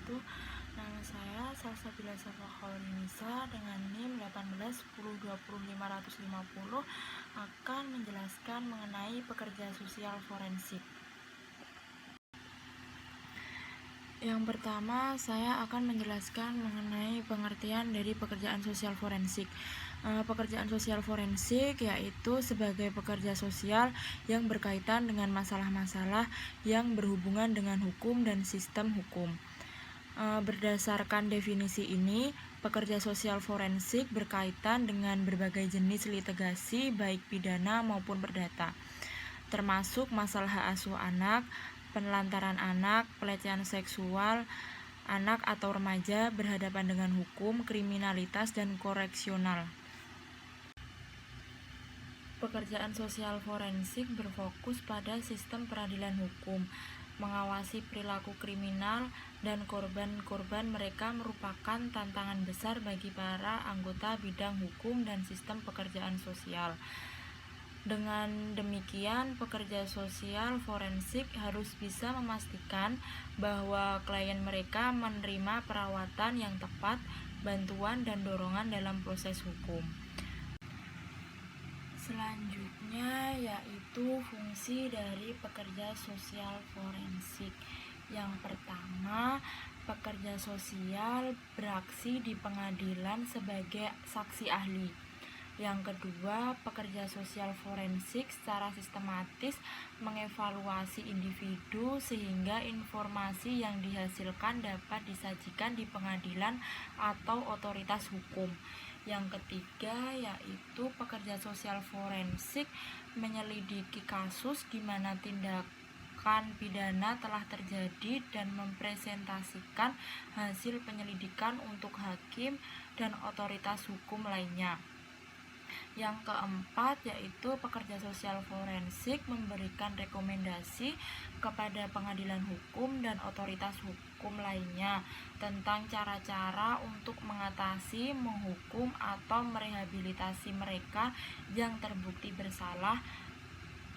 wabarakatuh. Nama saya Salsabila Safa Khawlinisa dengan NIM 1810200550 akan menjelaskan mengenai pekerja sosial forensik. Yang pertama, saya akan menjelaskan mengenai pengertian dari pekerjaan sosial forensik. Pekerjaan sosial forensik yaitu sebagai pekerja sosial yang berkaitan dengan masalah-masalah yang berhubungan dengan hukum dan sistem hukum. Berdasarkan definisi ini, pekerja sosial forensik berkaitan dengan berbagai jenis litigasi baik pidana maupun perdata, termasuk masalah hak asuh anak, penelantaran anak, pelecehan seksual anak atau remaja, berhadapan dengan hukum, kriminalitas, dan koreksional. Pekerjaan sosial forensik berfokus pada sistem peradilan hukum, mengawasi perilaku kriminal, dan korban-korban mereka merupakan tantangan besar bagi para anggota bidang hukum dan sistem pekerjaan sosial. Dengan demikian, pekerja sosial forensik harus bisa memastikan bahwa klien mereka menerima perawatan yang tepat, bantuan, dan dorongan dalam proses hukum. Selanjutnya yaitu fungsi dari pekerja sosial forensik. Yang pertama, pekerja sosial beraksi di pengadilan sebagai saksi ahli. Yang kedua, pekerja sosial forensik secara sistematis mengevaluasi individu sehingga informasi yang dihasilkan dapat disajikan di pengadilan atau otoritas hukum. Yang ketiga yaitu pekerja sosial forensik menyelidiki kasus di mana tindakan pidana telah terjadi dan mempresentasikan hasil penyelidikan untuk hakim dan otoritas hukum lainnya. Yang keempat yaitu pekerja sosial forensik memberikan rekomendasi kepada pengadilan hukum dan otoritas hukum lainnya tentang cara-cara untuk mengatasi, menghukum, atau merehabilitasi mereka yang terbukti bersalah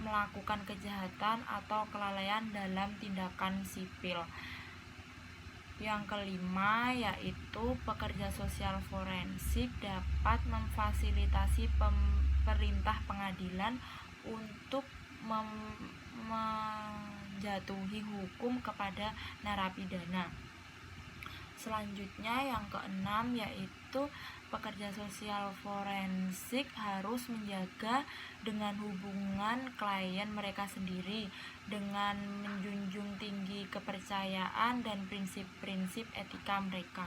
melakukan kejahatan atau kelalaian dalam tindakan sipil. Yang kelima yaitu pekerja sosial forensik dapat memfasilitasi perintah pengadilan untuk menjatuhi hukum kepada narapidana. Selanjutnya yang keenam yaitu pekerja sosial forensik harus menjaga dengan hubungan klien mereka sendiri dengan menjunjung tinggi kepercayaan dan prinsip-prinsip etika mereka.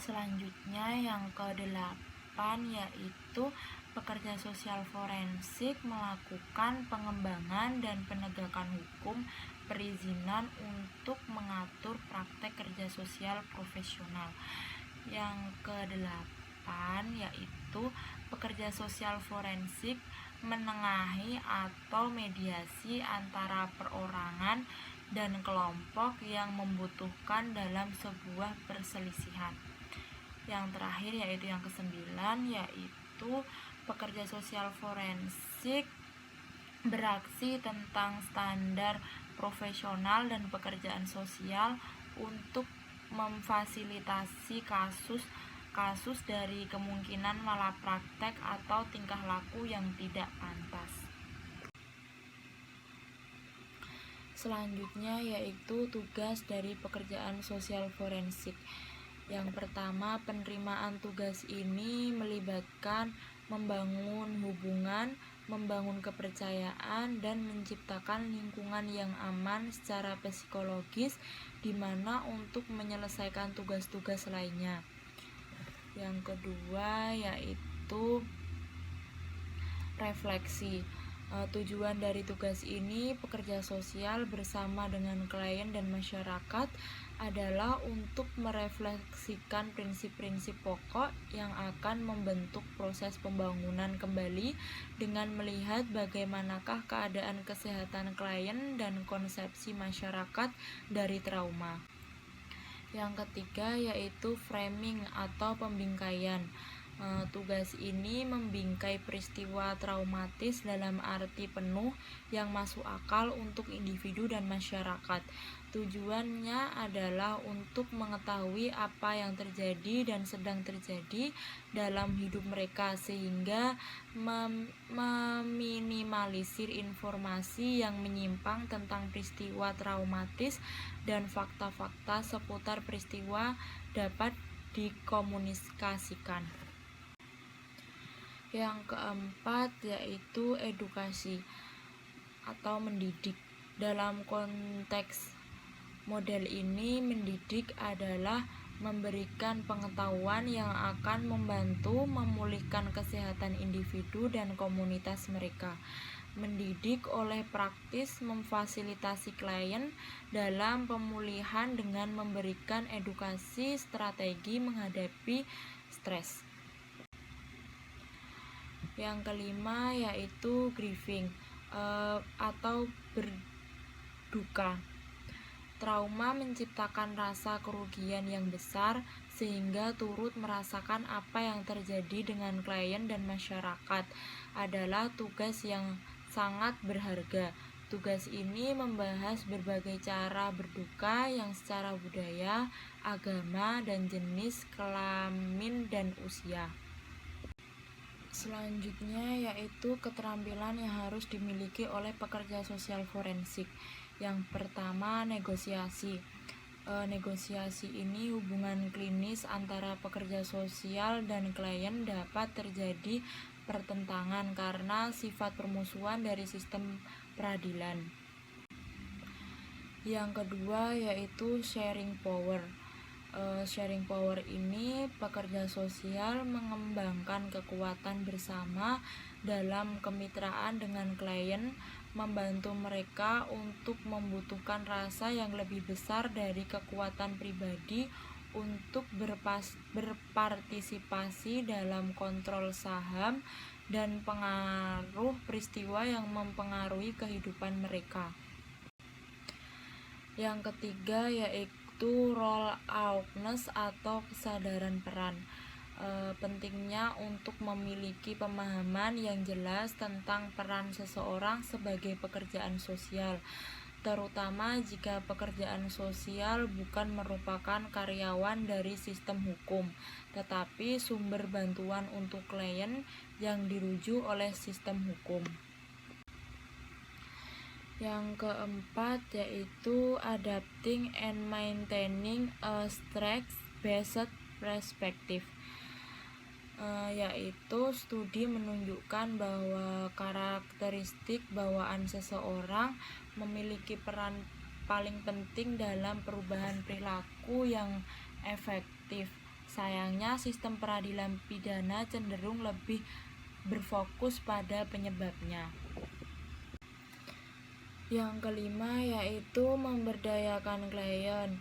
Selanjutnya yang kedelapan yaitu pekerja sosial forensik melakukan pengembangan dan penegakan hukum perizinan untuk mengatur praktek kerja sosial profesional. Yang kedelapan yaitu pekerja sosial forensik menengahi atau mediasi antara perorangan dan kelompok yang membutuhkan dalam sebuah perselisihan. Yang terakhir yaitu yang kesembilan yaitu pekerja sosial forensik beraksi tentang standar profesional dan pekerjaan sosial untuk memfasilitasi kasus dari kemungkinan malapraktek atau tingkah laku yang tidak pantas. Selanjutnya yaitu tugas dari pekerjaan sosial forensik. Yang pertama, penerimaan tugas ini melibatkan membangun hubungan, membangun kepercayaan, dan menciptakan lingkungan yang aman secara psikologis di mana untuk menyelesaikan tugas-tugas lainnya. Yang kedua yaitu refleksi. Tujuan dari tugas ini, pekerja sosial bersama dengan klien dan masyarakat adalah untuk merefleksikan prinsip-prinsip pokok yang akan membentuk proses pembangunan kembali dengan melihat bagaimanakah keadaan kesehatan klien dan konsepsi masyarakat dari trauma. Yang ketiga yaitu framing atau pembingkaian. Tugas ini membingkai peristiwa traumatis dalam arti penuh yang masuk akal untuk individu dan masyarakat. Tujuannya adalah untuk mengetahui apa yang terjadi dan sedang terjadi dalam hidup mereka sehingga meminimalisir informasi yang menyimpang tentang peristiwa traumatis dan fakta-fakta seputar peristiwa dapat dikomunikasikan. Yang keempat yaitu edukasi atau mendidik. Dalam konteks model ini, mendidik adalah memberikan pengetahuan yang akan membantu memulihkan kesehatan individu dan komunitas mereka. Mendidik oleh praktis memfasilitasi klien dalam pemulihan dengan memberikan edukasi strategi menghadapi stres. Yang kelima yaitu grieving atau berduka. Trauma menciptakan rasa kerugian yang besar sehingga turut merasakan apa yang terjadi dengan klien dan masyarakat adalah tugas yang sangat berharga. Tugas ini membahas berbagai cara berduka yang secara budaya, agama, dan jenis kelamin dan usia. Selanjutnya yaitu keterampilan yang harus dimiliki oleh pekerja sosial forensik. Yang pertama, negosiasi. Negosiasi ini hubungan klinis antara pekerja sosial dan klien dapat terjadi pertentangan karena sifat permusuhan dari sistem peradilan. Yang kedua yaitu sharing power. Sharing power ini pekerja sosial mengembangkan kekuatan bersama dalam kemitraan dengan klien, membantu mereka untuk membutuhkan rasa yang lebih besar dari kekuatan pribadi untuk berpartisipasi dalam kontrol saham dan pengaruh peristiwa yang mempengaruhi kehidupan mereka. Yang ketiga yaitu role awareness atau kesadaran peran. Pentingnya untuk memiliki pemahaman yang jelas tentang peran seseorang sebagai pekerjaan sosial, terutama jika pekerjaan sosial bukan merupakan karyawan dari sistem hukum, tetapi sumber bantuan untuk klien yang dirujuk oleh sistem hukum. Yang keempat yaitu adapting and maintaining a strengths-based perspective, yaitu studi menunjukkan bahwa karakteristik bawaan seseorang memiliki peran paling penting dalam perubahan perilaku yang efektif. Sayangnya, sistem peradilan pidana cenderung lebih berfokus pada penyebabnya. Yang kelima yaitu memberdayakan klien.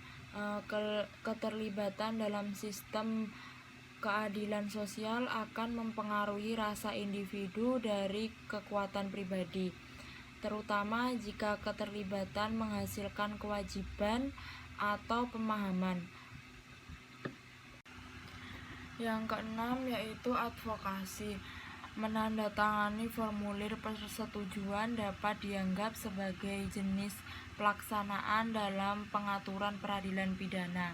Keterlibatan dalam sistem keadilan sosial akan mempengaruhi rasa individu dari kekuatan pribadi, terutama jika keterlibatan menghasilkan kewajiban atau pemahaman. Yang keenam yaitu advokasi. Menandatangani formulir persetujuan dapat dianggap sebagai jenis pelaksanaan dalam pengaturan peradilan pidana.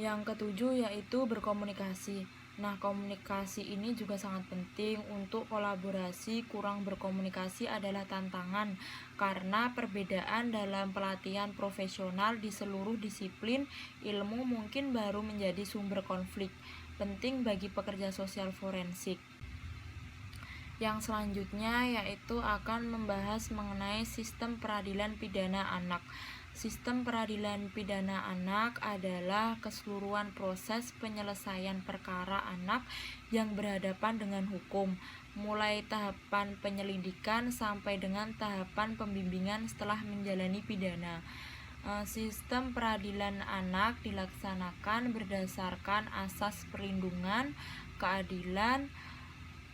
Yang ketujuh yaitu berkomunikasi. Nah, komunikasi ini juga sangat penting. Untuk kolaborasi kurang berkomunikasi adalah tantangan karena perbedaan dalam pelatihan profesional di seluruh disiplin ilmu mungkin baru menjadi sumber konflik penting bagi pekerja sosial forensik. Yang selanjutnya yaitu akan membahas mengenai sistem peradilan pidana anak. Sistem peradilan pidana anak adalah keseluruhan proses penyelesaian perkara anak yang berhadapan dengan hukum, mulai tahapan penyelidikan sampai dengan tahapan pembimbingan setelah menjalani pidana. Sistem peradilan anak dilaksanakan berdasarkan asas perlindungan, keadilan,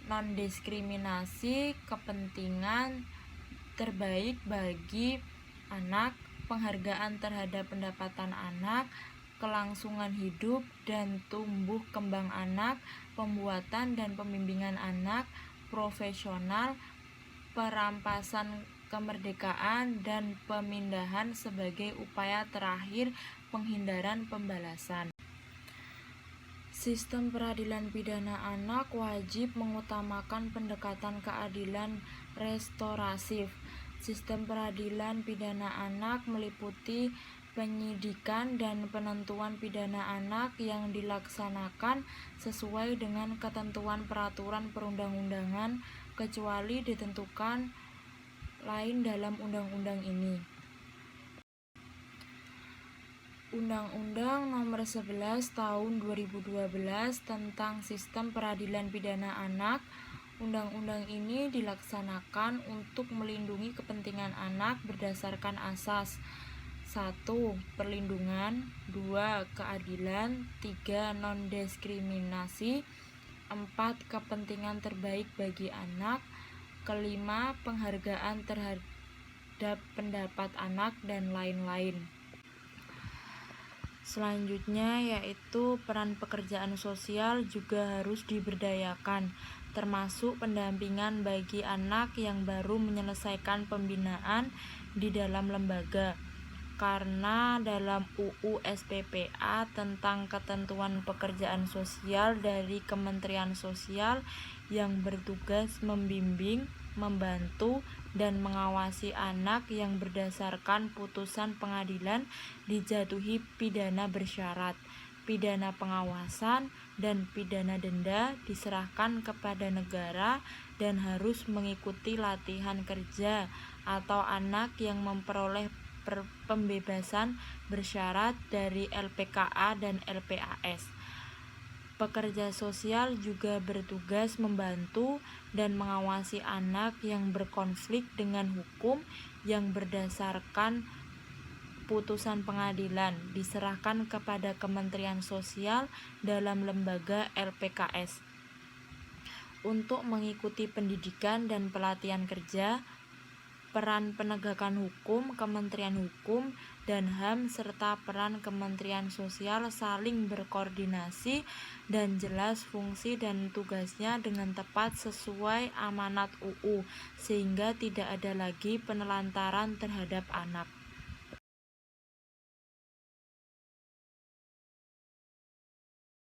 non-diskriminasi, kepentingan terbaik bagi anak, penghargaan terhadap pendapatan anak, kelangsungan hidup dan tumbuh kembang anak, pembuatan dan pembimbingan anak, profesional, perampasan kemerdekaan, dan pemindahan sebagai upaya terakhir penghindaran pembalasan. Sistem peradilan pidana anak wajib mengutamakan pendekatan keadilan restoratif. Sistem peradilan pidana anak meliputi penyidikan dan penentuan pidana anak yang dilaksanakan sesuai dengan ketentuan peraturan perundang-undangan kecuali ditentukan lain dalam undang-undang ini. Undang-Undang Nomor 11 Tahun 2012 tentang Sistem Peradilan Pidana Anak. Undang-undang ini dilaksanakan untuk melindungi kepentingan anak berdasarkan asas 1. Perlindungan, 2. Keadilan, 3. Non-diskriminasi, 4. Kepentingan terbaik bagi anak, kelima, penghargaan terhadap pendapat anak, dan lain-lain. Selanjutnya yaitu peran pekerjaan sosial juga harus diberdayakan, termasuk pendampingan bagi anak yang baru menyelesaikan pembinaan di dalam lembaga. Karena dalam UU SPPA tentang ketentuan pekerjaan sosial dari Kementerian Sosial yang bertugas membimbing, membantu, dan mengawasi anak yang berdasarkan putusan pengadilan dijatuhi pidana bersyarat, pidana pengawasan, dan pidana denda diserahkan kepada negara dan harus mengikuti latihan kerja atau anak yang memperoleh pembebasan bersyarat dari LPKA dan LPAS. Pekerja sosial juga bertugas membantu dan mengawasi anak yang berkonflik dengan hukum yang berdasarkan putusan pengadilan diserahkan kepada Kementerian Sosial dalam lembaga LPKS. Untuk mengikuti pendidikan dan pelatihan kerja, peran penegakan hukum, Kementerian Hukum dan HAM, serta peran Kementerian Sosial saling berkoordinasi dan jelas fungsi dan tugasnya dengan tepat sesuai amanat UU, sehingga tidak ada lagi penelantaran terhadap anak.